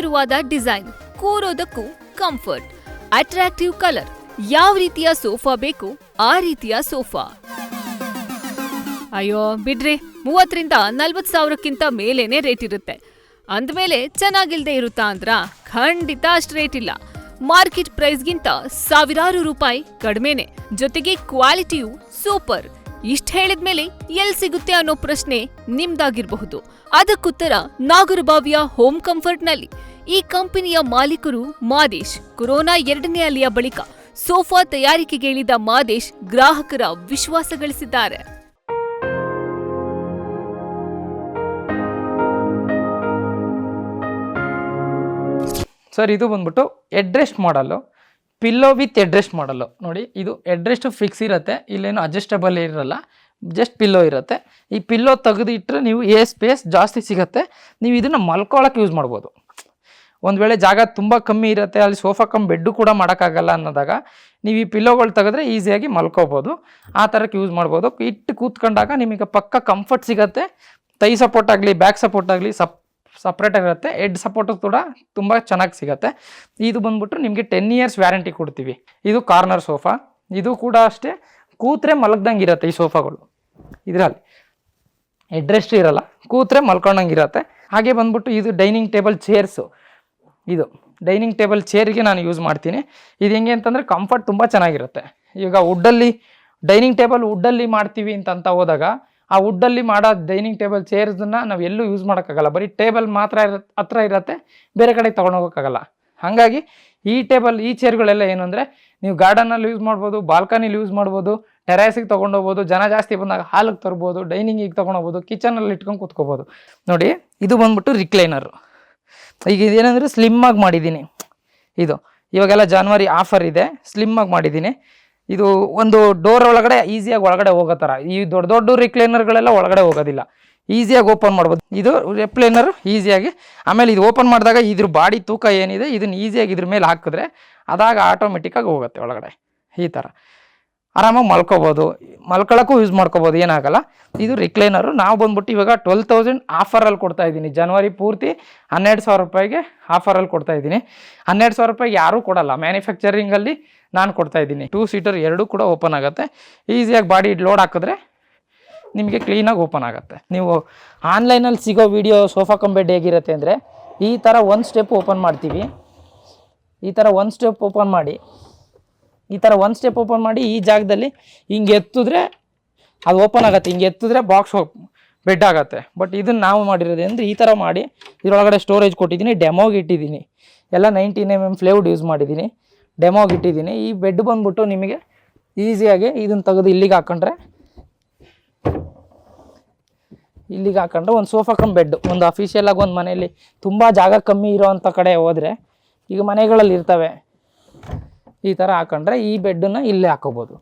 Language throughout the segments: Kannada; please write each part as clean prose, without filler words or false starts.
ಎತ್ತರವಾದ ಡಿಸೈನ್, ಕೂರೋದಕ್ಕೂ ಕಂಫರ್ಟ್, ಅಟ್ರಾಕ್ಟಿವ್ ಕಲರ್, ಯಾವ ರೀತಿಯ ಸೋಫಾ ಬೇಕು ಆ ರೀತಿಯ ಸೋಫಾ. ಅಯ್ಯೋ ಬಿಡ್ರಿ, 30,000 ರಿಂದ 40,000ಕ್ಕಿಂತ ಮೇಲೇನೆ ರೇಟ್ ಇರುತ್ತೆ. ಅಂದ್ಮೇಲೆ ಚೆನ್ನಾಗಿಲ್ದೆ ಇರುತ್ತಾ ಅಂದ್ರ ಖಂಡಿತ ಅಷ್ಟು ರೇಟ್ ಇಲ್ಲ. ಮಾರ್ಕೆಟ್ ಪ್ರೈಸ್ಗಿಂತ ಸಾವಿರಾರು ರೂಪಾಯಿ ಕಡಿಮೆನೆ, ಜೊತೆಗೆ ಕ್ವಾಲಿಟಿಯು ಸೂಪರ್. ಇಷ್ಟ ಹೇಳಿದ್ಮೇಲೆ ಎಲ್ಲಿ ಸಿಗುತ್ತೆ ಅನ್ನೋ ಪ್ರಶ್ನೆ ನಿಮ್ದಾಗಿರಬಹುದು. ಅದಕ್ಕುತ್ತರ ನಾಗರಬಾವಿಯ ಹೋಮ್ ಕಂಫರ್ಟ್ನಲ್ಲಿ. ಈ ಕಂಪನಿಯ ಮಾಲೀಕರು ಮಾದೇಶ್. ಕೊರೋನಾ 2ನೇ ಅಲೆಯ ಬಳಿಕ ಸೋಫಾ ತಯಾರಿಕೆಗೆ ಇಳಿದ ಮಾದೇಶ್ ಗ್ರಾಹಕರ ವಿಶ್ವಾಸ ಗಳಿಸಿದ್ದಾರೆ. ಸರ್, ಇದು ಬಂದ್ಬಿಟ್ಟು ಹೆಡ್ರೆಸ್ಟ್ ಮಾಡಲ್ಲು, ಪಿಲ್ಲೋ ವಿತ್ ಹೆಡ್ರೆಸ್ಟ್ ಮಾಡಲ್ಲು. ನೋಡಿ, ಇದು ಹೆಡ್ರೆಸ್ಟ್ ಫಿಕ್ಸ್ ಇರುತ್ತೆ, ಇಲ್ಲೇನು ಅಡ್ಜಸ್ಟಬಲ್ ಇರಲ್ಲ, ಜಸ್ಟ್ ಪಿಲ್ಲೋ ಇರುತ್ತೆ. ಈ ಪಿಲ್ಲೋ ತೆಗೆದಿಟ್ಟರೆ ನೀವು ಸ್ಪೇಸ್ ಜಾಸ್ತಿ ಸಿಗುತ್ತೆ. ನೀವು ಇದನ್ನು ಮಲ್ಕೊಳ್ಳೋಕೆ ಯೂಸ್ ಮಾಡ್ಬೋದು. ಒಂದು ವೇಳೆ ಜಾಗ ತುಂಬ ಕಮ್ಮಿ ಇರುತ್ತೆ, ಅಲ್ಲಿ ಸೋಫಾ ಕಮ್ಮಿ ಬೆಡ್ಡು ಕೂಡ ಮಾಡೋಕ್ಕಾಗಲ್ಲ ಅನ್ನೋದಾಗ ನೀವು ಈ ಪಿಲ್ಲೋಗಳು ತೆಗೆದ್ರೆ ಈಸಿಯಾಗಿ ಮಲ್ಕೋಬೋದು. ಆ ಥರಕ್ಕೆ ಯೂಸ್ ಮಾಡ್ಬೋದು. ಇಟ್ಟು ಕೂತ್ಕೊಂಡಾಗ ನಿಮಗೆ ಪಕ್ಕ ಕಂಫರ್ಟ್ ಸಿಗುತ್ತೆ. ತೈ ಸಪೋರ್ಟ್ ಆಗಲಿ, ಬ್ಯಾಕ್ ಸಪೋರ್ಟ್ ಆಗಲಿ ಸಪ್ರೇಟಾಗಿರುತ್ತೆ. ಹೆಡ್ ಸಪೋರ್ಟು ಕೂಡ ತುಂಬ ಚೆನ್ನಾಗಿ ಸಿಗುತ್ತೆ. ಇದು ಬಂದ್ಬಿಟ್ಟು ನಿಮಗೆ 10 years ವ್ಯಾರಂಟಿ ಕೊಡ್ತೀವಿ. ಇದು ಕಾರ್ನರ್ ಸೋಫಾ. ಇದು ಕೂಡ ಅಷ್ಟೇ, ಕೂತ್ರೆ ಮಲಗ್ದಂಗೆ ಇರುತ್ತೆ ಈ ಸೋಫಾಗಳು. ಇದರಲ್ಲಿ ಹೆಡ್ರೆಸ್ಟ್ ಇರಲ್ಲ, ಕೂತ್ರೆ ಮಲ್ಕೊಂಡಂಗೆ ಇರುತ್ತೆ. ಹಾಗೆ ಬಂದ್ಬಿಟ್ಟು ಇದು ಡೈನಿಂಗ್ ಟೇಬಲ್ ಚೇರ್ಸು. ಇದು ಡೈನಿಂಗ್ ಟೇಬಲ್ ಚೇರಿಗೆ ನಾನು ಯೂಸ್ ಮಾಡ್ತೀನಿ. ಇದು ಹೆಂಗೆ ಅಂತಂದರೆ ಕಂಫರ್ಟ್ ತುಂಬ ಚೆನ್ನಾಗಿರುತ್ತೆ. ಈಗ ವುಡ್ಡಲ್ಲಿ ಡೈನಿಂಗ್ ಟೇಬಲ್ ವುಡ್ಡಲ್ಲಿ ಮಾಡ್ತೀವಿ ಅಂತ ಹೋದಾಗ ಆ ವುಡ್ಡಲ್ಲಿ ಮಾಡೋ ಡೈನಿಂಗ್ ಟೇಬಲ್ ಚೇರ್ಸನ್ನ ನಾವು ಎಲ್ಲೂ ಯೂಸ್ ಮಾಡೋಕ್ಕಾಗಲ್ಲ. ಬರೀ ಟೇಬಲ್ ಮಾತ್ರ ಹತ್ರ ಇರುತ್ತೆ, ಬೇರೆ ಕಡೆಗೆ ತೊಗೊಂಡೋಗೋಕ್ಕಾಗಲ್ಲ. ಹಾಗಾಗಿ ಈ ಚೇರ್ಗಳೆಲ್ಲ ಏನು ಅಂದರೆ ನೀವು ಗಾರ್ಡನಲ್ಲಿ ಯೂಸ್ ಮಾಡ್ಬೋದು, ಬಾಲ್ಕನಿಲಿ ಯೂಸ್ ಮಾಡ್ಬೋದು, ಟೆರೇಸಿಗೆ ತೊಗೊಂಡೋಗ್ಬೋದು, ಜನ ಜಾಸ್ತಿ ಬಂದಾಗ ಹಾಲಿಗೆ ತರ್ಬೋದು, ಡೈನಿಂಗಿಗೆ ತೊಗೊಂಡೋಗ್ಬೋದು, ಕಿಚನಲ್ಲಿ ಇಟ್ಕೊಂಡು ಕೂತ್ಕೋಬೋದು. ನೋಡಿ, ಇದು ಬಂದ್ಬಿಟ್ಟು ರಿಕ್ಲೈನರು. ಈಗ ಇದೇನೆಂದರೆ ಸ್ಲಿಮ್ಮಾಗಿ ಮಾಡಿದ್ದೀನಿ. ಇದು ಇವಾಗೆಲ್ಲ ಜಾನ್ವರಿ ಆಫರ್ ಇದೆ, ಸ್ಲಿಮ್ಮಾಗಿ ಮಾಡಿದ್ದೀನಿ. ಇದು ಒಂದು ಡೋರ್ ಒಳಗಡೆ ಈಸಿಯಾಗಿ ಒಳಗಡೆ ಹೋಗೋ ಥರ. ಈ ದೊಡ್ಡ ದೊಡ್ಡ ರಿಕ್ಲೈನರ್ಗಳೆಲ್ಲ ಒಳಗಡೆ ಹೋಗೋದಿಲ್ಲ, ಈಸಿಯಾಗಿ ಓಪನ್ ಮಾಡ್ಬೋದು. ಇದು ರಿಕ್ಲೈನರ್ ಈಸಿಯಾಗಿ. ಆಮೇಲೆ ಇದು ಓಪನ್ ಮಾಡಿದಾಗ ಇದ್ರ ಬಾಡಿ ತೂಕ ಏನಿದೆ ಇದನ್ನು ಈಸಿಯಾಗಿ ಇದ್ರ ಮೇಲೆ ಹಾಕಿದ್ರೆ ಅದಾಗ ಆಟೋಮೆಟಿಕ್ಕಾಗಿ ಹೋಗುತ್ತೆ ಒಳಗಡೆ. ಈ ಥರ ಆರಾಮಾಗಿ ಮಲ್ಕೋಬೋದು, ಮಲ್ಕೊಳ್ಳೋಕ್ಕೂ ಯೂಸ್ ಮಾಡ್ಕೋಬೋದು, ಏನಾಗಲ್ಲ. ಇದು ರಿಕ್ಲೈನರು. ನಾವು ಬಂದ್ಬಿಟ್ಟು ಇವಾಗ 12,000 ಆಫರಲ್ಲಿ ಕೊಡ್ತಾಯಿದ್ದೀನಿ. ಜನವರಿ ಪೂರ್ತಿ 12,000 ರೂಪಾಯಿಗೆ ಆಫರಲ್ಲಿ ಕೊಡ್ತಾಯಿದ್ದೀನಿ. 12,000 ರೂಪಾಯಿಗೆ ಯಾರೂ ಕೊಡಲ್ಲ, ಮ್ಯಾನುಫ್ಯಾಕ್ಚರಿಂಗಲ್ಲಿ ನಾನು ಕೊಡ್ತಾಯಿದ್ದೀನಿ. 2 ಸೀಟರ್ ಎರಡೂ ಕೂಡ ಓಪನ್ ಆಗುತ್ತೆ. ಈಸಿಯಾಗಿ ಬಾಡಿ ಲೋಡ್ ಹಾಕಿದ್ರೆ ನಿಮಗೆ ಕ್ಲೀನಾಗಿ ಓಪನ್ ಆಗುತ್ತೆ. ನೀವು ಆನ್ಲೈನಲ್ಲಿ ಸಿಗೋ ವಿಡಿಯೋ ಸೋಫಾ ಕಮ್ ಬೆಡ್ ಹೇಗಿರುತ್ತೆ ಅಂದರೆ ಈ ಥರ ಒಂದು ಸ್ಟೆಪ್ ಓಪನ್ ಮಾಡ್ತೀವಿ. ಈ ಥರ ಒಂದು ಸ್ಟೆಪ್ ಓಪನ್ ಮಾಡಿ ಈ ಜಾಗದಲ್ಲಿ ಹಿಂಗೆ ಎತ್ತಿದ್ರೆ ಅದು ಓಪನ್ ಆಗುತ್ತೆ. ಹಿಂಗೆ ಎತ್ತಿದ್ರೆ ಬಾಕ್ಸ್ ಬೆಡ್ ಆಗುತ್ತೆ. ಬಟ್ ಇದನ್ನು ನಾವು ಮಾಡಿರೋದು ಅಂದರೆ ಈ ಥರ ಮಾಡಿ ಇದರೊಳಗಡೆ ಸ್ಟೋರೇಜ್ ಕೊಟ್ಟಿದ್ದೀನಿ, ಡೆಮೋಗೆ ಇಟ್ಟಿದ್ದೀನಿ. ಎಲ್ಲ 19mm ಪ್ಲೇವುಡ್ ಯೂಸ್ ಮಾಡಿದ್ದೀನಿ, ಡೆಮೋಗೆ ಇಟ್ಟಿದ್ದೀನಿ. ಈ ಬೆಡ್ ಬಂದ್ಬಿಟ್ಟು ನಿಮಗೆ ಈಸಿಯಾಗಿ ಇದನ್ನು ತೆಗೆದು ಇಲ್ಲಿಗೆ ಹಾಕೊಂಡ್ರೆ ಒಂದು ಸೋಫಾ ಕಮ್ ಬೆಡ್. ಒಂದು ಅಫಿಷಿಯಲಾಗಿ ಒಂದು ಮನೆಯಲ್ಲಿ ತುಂಬ ಜಾಗ ಕಮ್ಮಿ ಇರೋವಂಥ ಕಡೆ ಹೋದರೆ, ಈಗ ಮನೆಗಳಲ್ಲಿ ಇರ್ತವೆ, ಈ ಥರ ಹಾಕೊಂಡ್ರೆ ಈ ಬೆಡ್ಡನ್ನು ಇಲ್ಲೇ ಹಾಕೋಬೋದು.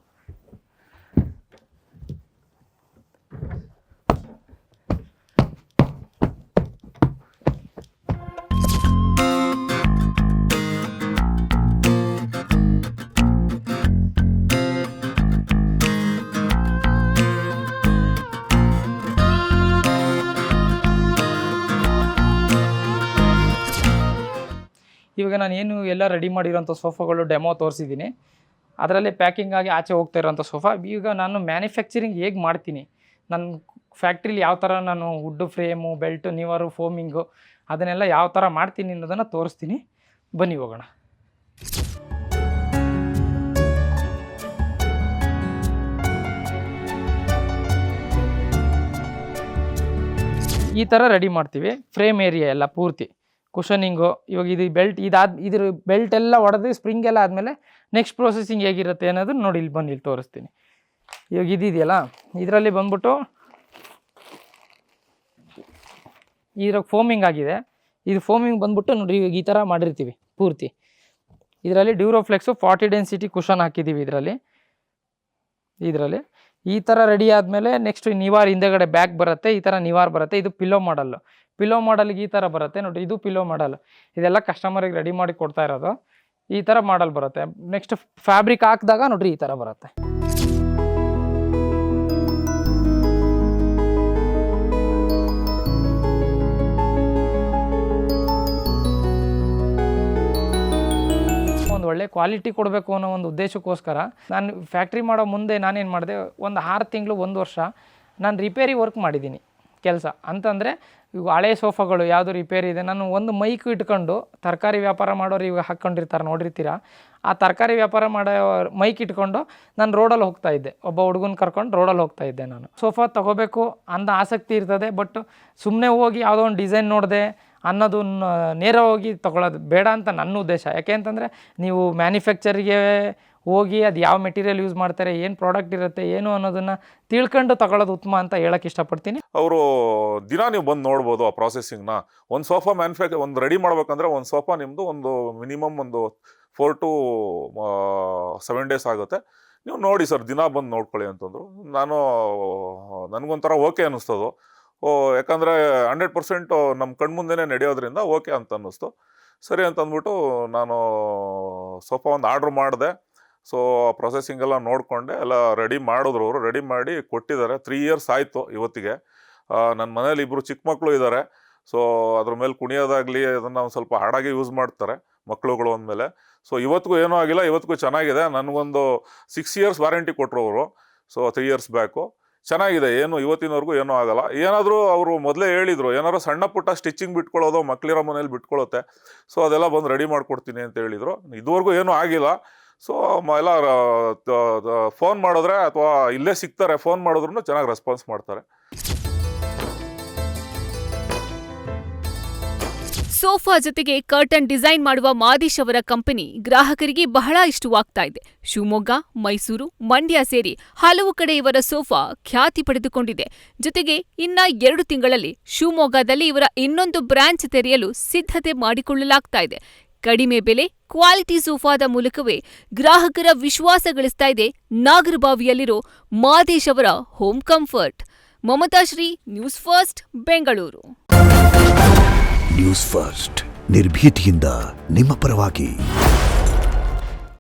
ಇವಾಗ ನಾನು ಏನು ಎಲ್ಲ ರೆಡಿ ಮಾಡಿರೋಂಥ ಸೋಫಾಗಳು ಡೆಮೋ ತೋರಿಸಿದ್ದೀನಿ. ಅದರಲ್ಲಿ ಪ್ಯಾಕಿಂಗ್ ಆಗಿ ಆಚೆ ಹೋಗ್ತಾ ಇರೋಂಥ ಸೋಫಾ. ಈಗ ನಾನು ಮ್ಯಾನುಫ್ಯಾಕ್ಚರಿಂಗ್ ಹೇಗೆ ಮಾಡ್ತೀನಿ, ನನ್ನ ಫ್ಯಾಕ್ಟ್ರಿಲಿ ಯಾವ ಥರ ನಾನು ವುಡ್ಡು ಫ್ರೇಮು, ಬೆಲ್ಟು, ನಿವರು, ಫೋಮಿಂಗು ಅದನ್ನೆಲ್ಲ ಯಾವ ಥರ ಮಾಡ್ತೀನಿ ಅನ್ನೋದನ್ನು ತೋರಿಸ್ತೀನಿ. ಬನ್ನಿ ಹೋಗೋಣ. ಈ ಥರ ರೆಡಿ ಮಾಡ್ತೀವಿ. ಫ್ರೇಮ್ ಏರಿಯಾ ಎಲ್ಲ ಪೂರ್ತಿ ಕುಷನಿಂಗು. ಇವಾಗ ಇದು ಬೆಲ್ಟ್ ಇದ್ರ ಬೆಲ್ಟ್ ಎಲ್ಲ ಹೊಡೆದು ಸ್ಪ್ರಿಂಗ್ ಎಲ್ಲ ಆದಮೇಲೆ ನೆಕ್ಸ್ಟ್ ಪ್ರೊಸೆಸಿಂಗ್ ಹೇಗಿರುತ್ತೆ ಅನ್ನೋದನ್ನ ನೋಡಿ, ಇಲ್ಲಿ ಬಂದು ಇಲ್ಲಿ ತೋರಿಸ್ತೀನಿ. ಇವಾಗ ಇದೆಯಲ್ಲ, ಇದರಲ್ಲಿ ಬಂದ್ಬಿಟ್ಟು ಇದ್ರಾಗ ಫೋಮಿಂಗ್ ಆಗಿದೆ. ಇದು ಫೋಮಿಂಗ್ ಬಂದ್ಬಿಟ್ಟು ನೋಡಿ, ಇವಾಗ ಈ ಥರ ಮಾಡಿರ್ತೀವಿ ಪೂರ್ತಿ. ಇದರಲ್ಲಿ ಡ್ಯೂರೋಫ್ಲೆಕ್ಸು 40 ಡೆನ್ಸಿಟಿ ಕುಷನ್ ಹಾಕಿದ್ದೀವಿ. ಇದರಲ್ಲಿ ಈ ಥರ ರೆಡಿ ಆದಮೇಲೆ ನೆಕ್ಸ್ಟ್ ನಿವಾರ್ ಹಿಂದೆಗಡೆ ಬ್ಯಾಕ್ ಬರುತ್ತೆ. ಈ ಥರ ನಿವಾರ್ ಬರುತ್ತೆ. ಇದು ಪಿಲ್ಲೋ ಮಾಡಲ್ಲು. ಪಿಲ್ಲೋ ಮಾಡಲ್ಗೆ ಈ ಥರ ಬರುತ್ತೆ ನೋಡಿ, ಇದು ಪಿಲ್ಲೋ ಮಾಡಲ್. ಇದೆಲ್ಲ ಕಸ್ಟಮರಿಗೆ ರೆಡಿ ಮಾಡಿ ಕೊಡ್ತಾ ಇರೋದು. ಈ ಥರ ಮಾಡಲ್ ಬರುತ್ತೆ. ನೆಕ್ಸ್ಟ್ ಫ್ಯಾಬ್ರಿಕ್ ಹಾಕಿದಾಗ ನೋಡ್ರಿ ಈ ಥರ ಬರುತ್ತೆ. ಕ್ವಾಲಿಟಿ ಕೊಡಬೇಕು ಅನ್ನೋ ಒಂದು ಉದ್ದೇಶಕ್ಕೋಸ್ಕರ ನಾನು ಫ್ಯಾಕ್ಟ್ರಿ ಮಾಡೋ ಮುಂದೆ ನಾನೇನು ಮಾಡಿದೆ, ಒಂದು 6 ತಿಂಗಳು 1 ವರ್ಷ ನಾನು ರಿಪೇರಿ ವರ್ಕ್ ಮಾಡಿದ್ದೀನಿ ಕೆಲಸ. ಅಂತಂದರೆ ಇವು ಹಳೆ ಸೋಫಾಗಳು ಯಾವುದು ರಿಪೇರಿ ಇದೆ, ನಾನು ಒಂದು ಮೈಕ್ ಇಟ್ಕೊಂಡು ತರಕಾರಿ ವ್ಯಾಪಾರ ಮಾಡೋರು ಇವಾಗ ಹಾಕ್ಕೊಂಡಿರ್ತಾರೆ ನೋಡಿರ್ತೀರ, ಆ ತರಕಾರಿ ವ್ಯಾಪಾರ ಮಾಡೋ ಮೈಕ್ ಇಟ್ಕೊಂಡು ನಾನು ರೋಡಲ್ಲಿ ಹೋಗ್ತಾ ಇದ್ದೆ, ಒಬ್ಬ ಹುಡುಗನ ಕರ್ಕೊಂಡು ರೋಡಲ್ಲಿ ಹೋಗ್ತಾ ಇದ್ದೆ. ನಾನು ಸೋಫಾ ತೊಗೋಬೇಕು ಅಂದ ಆಸಕ್ತಿ ಇರ್ತದೆ, ಬಟ್ ಸುಮ್ಮನೆ ಹೋಗಿ ಯಾವುದೋ ಒಂದು ಡಿಸೈನ್ ನೋಡಿದೆ ಅನ್ನೋದನ್ನ ನೇರ ಹೋಗಿ ತೊಗೊಳೋದು ಬೇಡ ಅಂತ ನನ್ನ ಉದ್ದೇಶ. ಯಾಕೆ ಅಂತಂದರೆ ನೀವು ಮ್ಯಾನುಫ್ಯಾಕ್ಚರಿಗೆ ಹೋಗಿ ಅದು ಯಾವ ಮೆಟೀರಿಯಲ್ ಯೂಸ್ ಮಾಡ್ತಾರೆ, ಏನು ಪ್ರಾಡಕ್ಟ್ ಇರುತ್ತೆ ಏನು ಅನ್ನೋದನ್ನು ತಿಳ್ಕೊಂಡು ತಗೊಳ್ಳೋದು ಉತ್ತಮ ಅಂತ ಹೇಳಕ್ಕೆ ಇಷ್ಟಪಡ್ತೀನಿ. ಅವರು ದಿನ ನೀವು ಬಂದು ನೋಡ್ಬೋದು ಆ ಪ್ರಾಸೆಸಿಂಗ್ನ. ಒಂದು ಸೋಫಾ ಒಂದು ರೆಡಿ ಮಾಡ್ಬೇಕಂದ್ರೆ ಒಂದು ಸೋಫಾ ನಿಮ್ಮದು ಒಂದು ಮಿನಿಮಮ್ ಒಂದು 4 to 7 ಡೇಸ್ ಆಗುತ್ತೆ. ನೀವು ನೋಡಿ ಸರ್, ದಿನ ಬಂದು ನೋಡ್ಕೊಳ್ಳಿ ಅಂತಂದರು. ನನಗೊಂಥರ ಓಕೆ ಅನ್ನಿಸ್ತದು. ಯಾಕಂದರೆ 100% ನಮ್ಮ ಕಣ್ಮುಂದೆನೇ ನಡೆಯೋದ್ರಿಂದ ಓಕೆ ಅಂತ ಅನ್ನಿಸ್ತು. ಸರಿ ಅಂತಂದ್ಬಿಟ್ಟು ನಾನು ಸೋಫಾ ಒಂದು ಆರ್ಡ್ರ್ ಮಾಡಿದೆ. ಸೊ ಪ್ರೊಸೆಸಿಂಗ್ ಎಲ್ಲ ನೋಡಿಕೊಂಡೆ, ಎಲ್ಲ ರೆಡಿ ಮಾಡಿದ್ರು ಅವರು. ರೆಡಿ ಮಾಡಿ ಕೊಟ್ಟಿದ್ದಾರೆ. 3 years ಆಯಿತು ಇವತ್ತಿಗೆ. ನನ್ನ ಮನೇಲಿ 2 ಚಿಕ್ಕ ಮಕ್ಕಳು ಇದ್ದಾರೆ. ಸೊ ಅದ್ರ ಮೇಲೆ ಕುಣಿಯೋದಾಗಲಿ ಅದನ್ನು ಒಂದು ಸ್ವಲ್ಪ ಹಾಡಾಗಿ ಯೂಸ್ ಮಾಡ್ತಾರೆ ಮಕ್ಕಳುಗಳು ಅಂದಮೇಲೆ. ಸೊ ಇವತ್ತಿಗೂ ಏನೂ ಆಗಿಲ್ಲ, ಇವತ್ತಿಗೂ ಚೆನ್ನಾಗಿದೆ. ನನಗೊಂದು 6 years ವಾರಂಟಿ ಕೊಟ್ಟರು ಅವರು. So 3 years back. ಚೆನ್ನಾಗಿದೆ, ಏನು ಇವತ್ತಿನವರೆಗೂ ಏನೂ ಆಗಲ್ಲ. ಏನಾದರೂ ಅವರು ಮೊದಲೇ ಹೇಳಿದರು, ಏನಾದ್ರು ಸಣ್ಣ ಪುಟ್ಟ ಸ್ಟಿಚಿಂಗ್ ಬಿಟ್ಕೊಳ್ಳೋದು ಮಕ್ಕಳಿರೋ ಮನೇಲಿ ಬಿಟ್ಕೊಳ್ಳುತ್ತೆ, ಸೊ ಅದೆಲ್ಲ ಬಂದು ರೆಡಿ ಮಾಡಿಕೊಡ್ತೀನಿ ಅಂತ ಹೇಳಿದರು. ಇದುವರೆಗೂ ಏನೂ ಆಗಿಲ್ಲ. ಸೊ ಎಲ್ಲ ಫೋನ್ ಮಾಡಿದ್ರೆ ಅಥವಾ ಇಲ್ಲೇ ಸಿಗ್ತಾರೆ, ಫೋನ್ ಮಾಡಿದ್ರು ಚೆನ್ನಾಗಿ ರೆಸ್ಪಾನ್ಸ್ ಮಾಡ್ತಾರೆ. ಸೋಫಾ ಜೊತೆಗೆ ಕರ್ಟನ್ ಡಿಸೈನ್ ಮಾಡುವ ಮಾದೇಶ್ ಅವರ ಕಂಪನಿ ಗ್ರಾಹಕರಿಗೆ ಬಹಳ ಇಷ್ಟವಾಗ್ತಾ ಇದೆ. ಶಿವಮೊಗ್ಗ, ಮೈಸೂರು, ಮಂಡ್ಯ ಸೇರಿ ಹಲವು ಕಡೆ ಇವರ ಸೋಫಾ ಖ್ಯಾತಿ ಪಡೆದುಕೊಂಡಿದೆ. ಜೊತೆಗೆ ಇನ್ನ 2 ತಿಂಗಳಲ್ಲಿ ಶಿವಮೊಗ್ಗದಲ್ಲಿ ಇವರ ಇನ್ನೊಂದು ಬ್ರಾಂಚ್ ತೆರೆಯಲು ಸಿದ್ಧತೆ ಮಾಡಿಕೊಳ್ಳಲಾಗ್ತಾ ಇದೆ. ಕಡಿಮೆ ಬೆಲೆ, ಕ್ವಾಲಿಟಿ ಸೋಫಾದ ಮೂಲಕವೇ ಗ್ರಾಹಕರ ವಿಶ್ವಾಸ ಗಳಿಸ್ತಾ ಇದೆ ನಾಗರಬಾವಿಯಲ್ಲಿರೋ ಮಾದೇಶ್ ಅವರ home comfort. Mamata Shri, news first, Bengaluru. News first ನಿರ್ಭೀತಿಯಿಂದ ನಿಮ್ಮ ಪರವಾಗಿ.